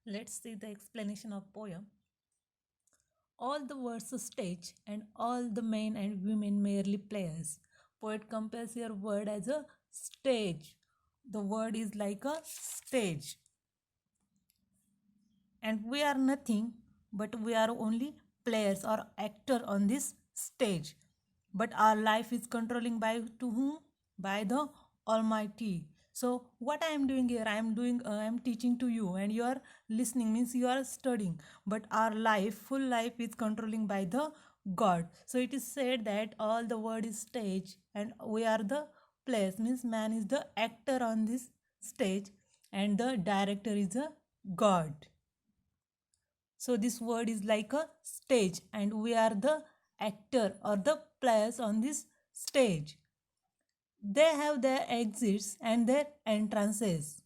Let's see the explanation of poem. All the words a stage, and all the men and women merely players. Poet compares your word as a stage. The word is like a stage, and we are nothing but we are only players or actor on this stage. But our life is controlling by to whom? By the Almighty. So what I am doing here, I am teaching to you, and you are listening, means you are studying. But our life, full life, is controlling by the God. So it is said that all the world is stage, and we are the players. Means man is the actor on this stage, and the director is a God. So this word is like a stage, and we are the actor or the players on this stage. They have their exits and their entrances,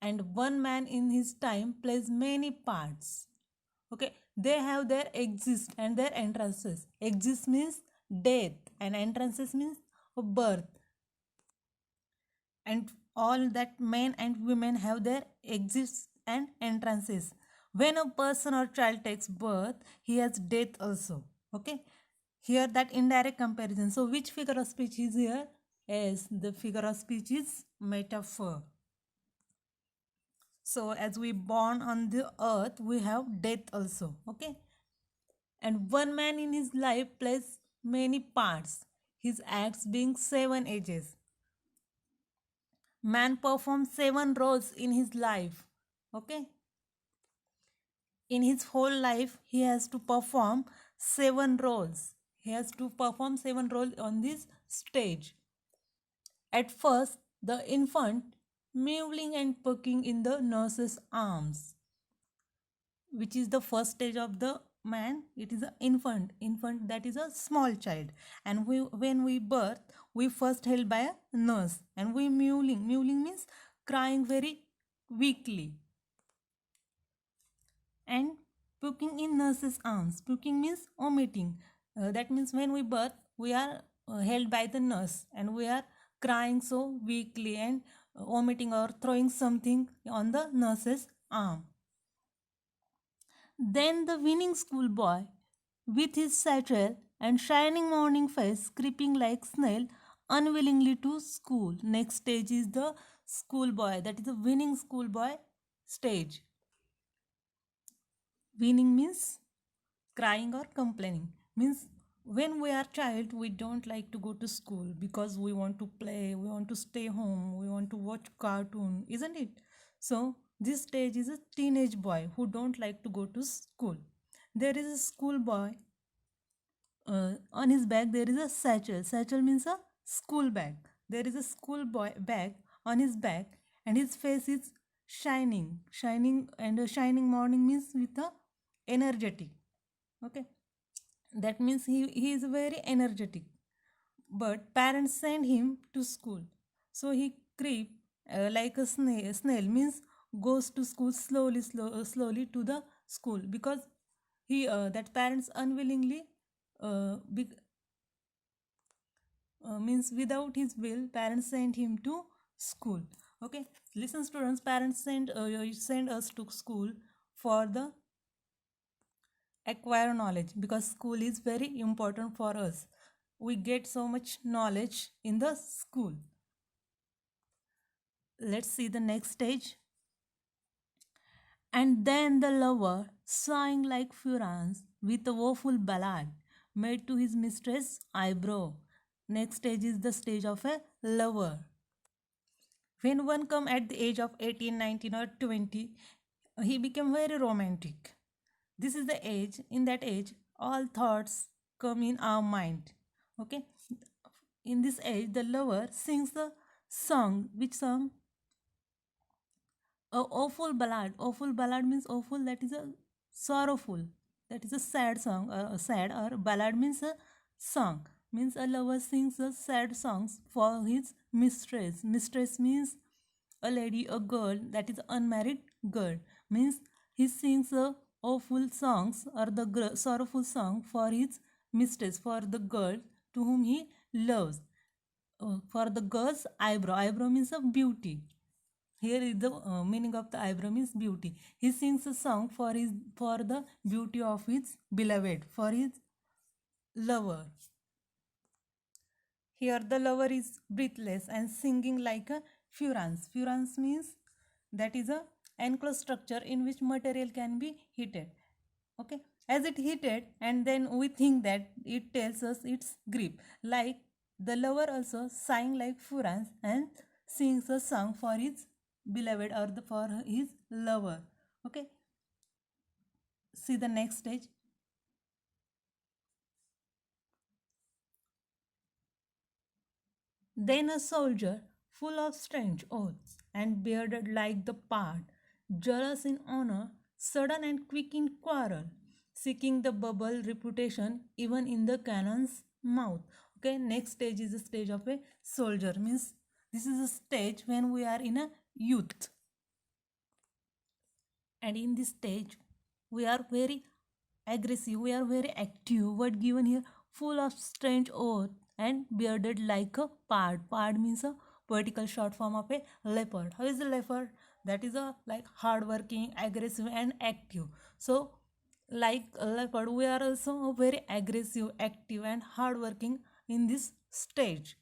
and one man in his time plays many parts. Okay, they have their exits and their entrances. Exits means death, and entrances means birth. And all that men and women have their exits and entrances. When a person or child takes birth, he has death also. Okay, here that indirect comparison. So which figure of speech is here? Yes, the figure of speech is metaphor. So as we born on the earth, we have death also. Okay, and one man in his life plays many parts, his acts being seven ages. Man performs seven roles in his life. Okay, in his whole life he has to perform seven roles. He has to perform seven roles on this stage. At first, the infant mewling and pecking in the nurse's arms, which is the first stage of the man. It is an infant, that is a small child. And when we birth, we first held by a nurse, and we mewling means crying very weakly, and puking in nurse's arms. Puking means vomiting. That means when we birth, we are held by the nurse, and we are crying so weakly, and vomiting or throwing something on the nurse's arm. Then the winning schoolboy, with his satchel and shining morning face, creeping like snail, unwillingly to school. Next stage is the schoolboy, that is the winning schoolboy stage. Winning means crying or complaining. Means when we are child, we don't like to go to school because we want to play, we want to stay home, we want to watch cartoon, isn't it? So this stage is a teenage boy who don't like to go to school. There is a schoolboy. On his back there is a satchel. Satchel means a school bag. There is a schoolboy bag on his back, and his face is shining, and a shining morning means with a energetic. Okay, that means he is very energetic. But parents send him to school, so he creep like a snail means goes to school slowly to the school, because he that parents unwillingly, be, means without his will, parents sent him to school. Okay, listen students, parents send us to school for the acquire knowledge, because school is very important for us. We get so much knowledge in the school. Let's see the next stage. And then the lover, sighing like Furans, with a woeful ballad, made to his mistress eyebrow. Next stage is the stage of a lover. When one come at the age of 18, 19 or 20, he became very romantic. This is the age, in that age, all thoughts come in our mind. Okay? In this age, the lover sings the song. Which song? A awful ballad. Awful ballad means awful, that is a sorrowful. That is a sad song. Sad, or ballad means a song. Means a lover sings a sad songs for his mistress. Mistress means a lady, a girl, that is unmarried girl. Means he sings a awful songs, or the sorrowful song for his mistress, for the girl to whom he loves. For the girl's eyebrow. Eyebrow means a beauty. Here is the meaning of the eyebrow means beauty. He sings a song for the beauty of his beloved, for his lover. Here the lover is breathless and singing like a furnace. Furnace means that is a enclosed structure in which material can be heated. Okay, as it heated, and then we think that it tells us its grip. Like the lover also sighing like furnace and sings a song for his beloved or for his lover. Okay, see the next stage. Then a soldier, full of strange oaths and bearded like the pard, jealous in honor, sudden and quick in quarrel, seeking the bubble reputation even in the cannon's mouth. Okay, next stage is the stage of a soldier. Means this is a stage when we are in a youth, and in this stage we are very aggressive, we are very active. Word given here, full of strange oath and bearded like a pard. Pard means a vertical short form of a leopard. How is the leopard? That is a like hardworking, aggressive and active. So like a leopard, we are also very aggressive, active and hardworking in this stage.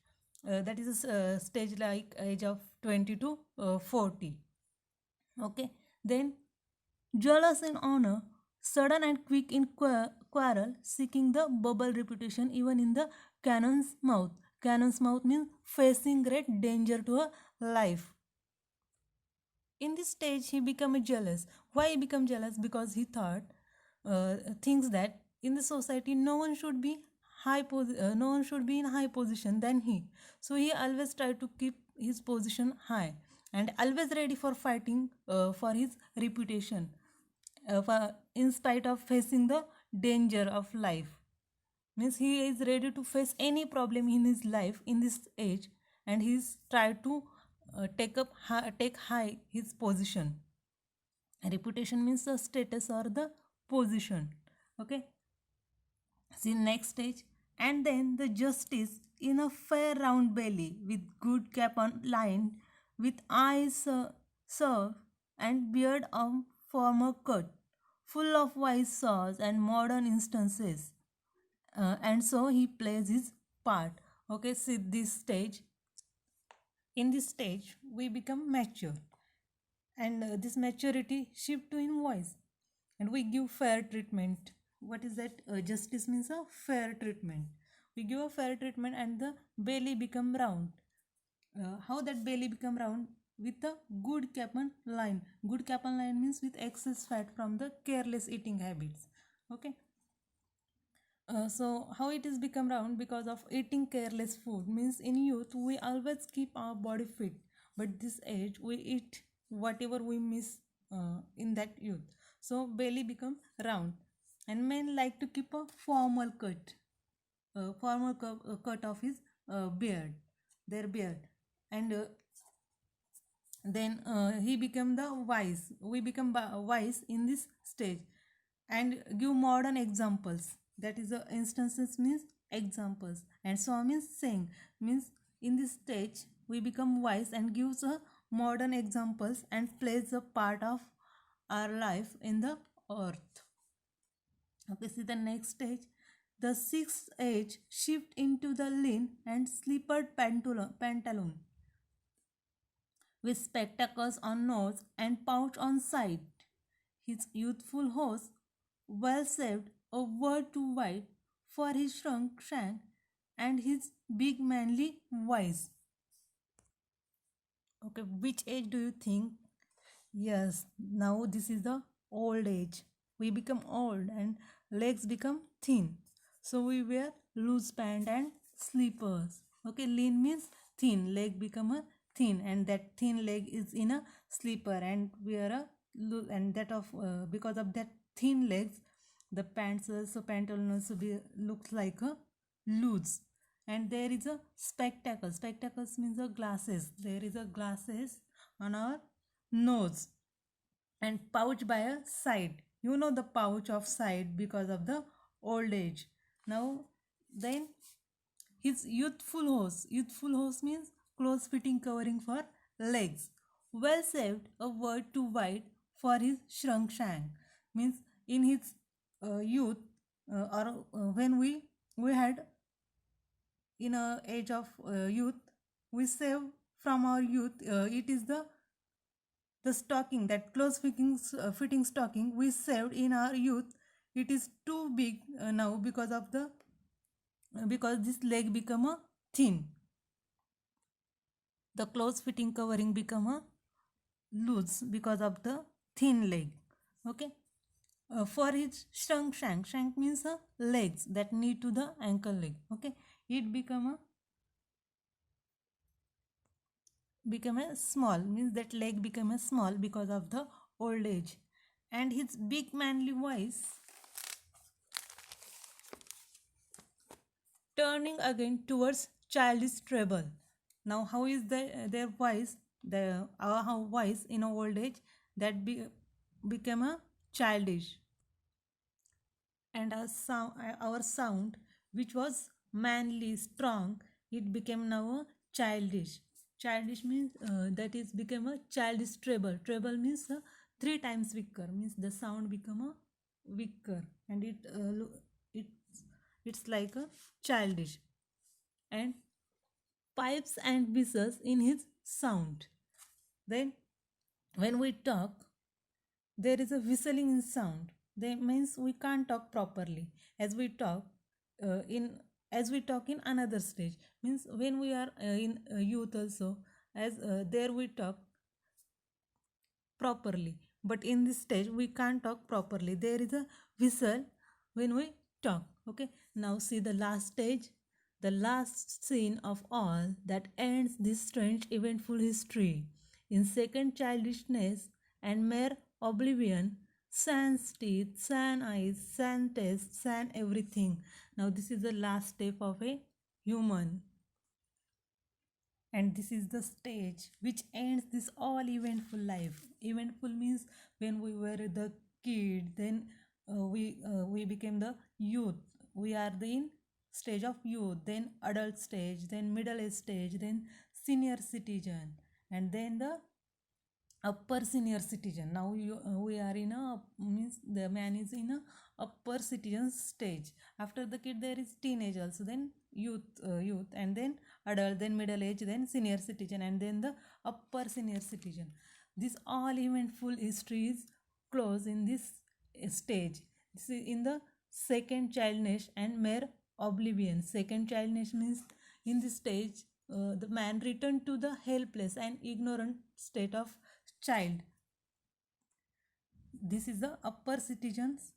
That is a stage like age of 20 to 40. Okay, then jealous in honor, sudden and quick in quarrel, seeking the bubble reputation even in the cannon's mouth. Cannon's mouth means facing great danger to a life. In this stage, he became jealous. Why he became jealous? Because he thought, thinks that in the society no one should be no one should be in high position than he. So he always tried to keep his position high and always ready for fighting for his reputation, in spite of facing the danger of life. Means he is ready to face any problem in his life in this age, and he's tried to take high his position. Reputation means the status or the position. Okay, see next stage. And then the justice, in a fair round belly with good cap on line, with eyes serve and beard of former cut, full of wise saws and modern instances, and so he plays his part. Okay, see this stage. In this stage we become mature, and this maturity shift to invoice, and we give fair treatment. What is that? Justice means a fair treatment. We give a fair treatment and the belly become round. How that belly become round? With a good capon line. Good capon line means with excess fat from the careless eating habits. Okay, so how it is become round? Because of eating careless food. Means in youth we always keep our body fit, but this age we eat whatever we miss in that youth. So belly become round, and men like to keep a formal cut, cut of his beard, their beard, and then he become the wise. We become wise in this stage, and give modern examples. That is the instances means examples, and so means saying. Means in this stage we become wise and gives a modern examples and plays a part of our life in the earth. Okay, see the next stage. The sixth age shift into the lean and slippered pantaloon with spectacles on nose and pouch on side. His youthful horse, well saved, a word too wide for his shrunk shank, and his big manly voice. Okay, which age do you think? Yes, now this is the old age. We become old and legs become thin. So we wear loose pant and slippers. Okay, lean means thin. Leg become a thin, and that thin leg is in a slipper, and wear a and that of because of that thin legs, the pants also pantaloon also looks like a loose. And there is a spectacle. Spectacles means a glasses. There is a glasses on our nose, and pouch by a side. You know the pouch of side because of the old age. Now then his youthful hose. Youthful hose means close fitting covering for legs. well saved, a word too wide for his shrunk shank. Means in his youth, or when we had in a age of youth, we save from our youth. It is the stocking, that close fitting stocking we saved in our youth. It is too big now because of the because this leg become a thin. The close fitting covering become a loose because of the thin leg. Okay. For his shrunk shank means legs that need to the ankle leg. Okay, it become a small, means that leg become a small because of the old age. And his big manly voice turning again towards childish treble. Now how is their voice, our how voice in old age, that became a childish. And our sound, which was manly strong, it became now a childish. Childish means that is became a childish treble. Treble means three times weaker, means the sound become a weaker, and it's like a childish. And pipes and whistles in his sound. Then when we talk, there is a whistling in sound. That means we can't talk properly as we talk in as we talk in another stage. Means when we are in youth also, as there we talk properly, but in this stage we can't talk properly. There is a whistle when we talk. Okay, now see the last stage, the last scene of all that ends this strange eventful history. In second childishness and mere oblivion, sans teeth, sans eyes, sans taste, sans everything. Now this is the last step of a human, and this is the stage which ends this all eventful life. Eventful means when we were the kid, then we became the youth. We are the in stage of youth, then adult stage, then middle age stage, then senior citizen, and then the upper senior citizen. Now we are in a, means the man is in a upper citizen stage. After the kid there is teenage also, then youth, and then adult, then middle age, then senior citizen, and then the upper senior citizen. This all eventful history is closed in this stage. This is in the second childness and mere oblivion. Second childness means in this stage the man returned to the helpless and ignorant state of child. This is the upper citizen's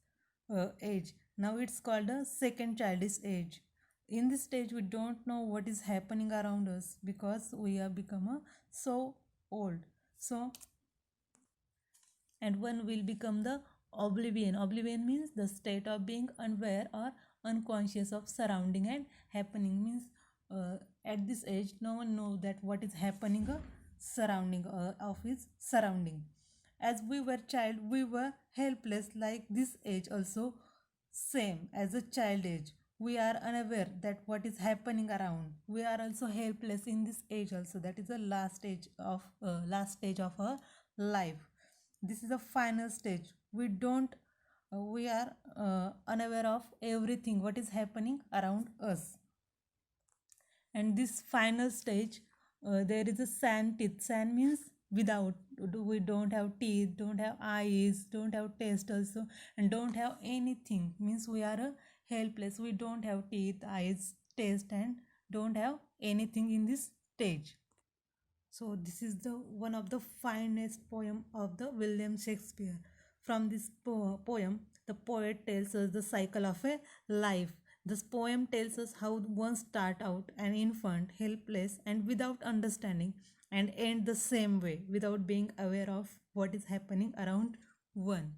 age. Now it's called a second childish age. In this stage we don't know what is happening around us because we have become so old. So, and one will become the oblivion. Oblivion means the state of being unaware or unconscious of surrounding and happening. Means at this age no one knows that what is happening surrounding of his surrounding. As we were child we were helpless, like this age also same as a child age. We are unaware that what is happening around. We are also helpless in this age also. That is the last stage of our life. This is the final stage. We don't we are unaware of everything what is happening around us. And this final stage, there is a sand teeth. Sand means without, we don't have teeth, don't have eyes, don't have taste also, and don't have anything. Means we are helpless. We don't have teeth, eyes, taste, and don't have anything in this stage. So this is the one of the finest poem of the William Shakespeare. From this poem, the poet tells us the cycle of a life. This poem tells us how one start out an infant, helpless and without understanding, and end the same way without being aware of what is happening around one.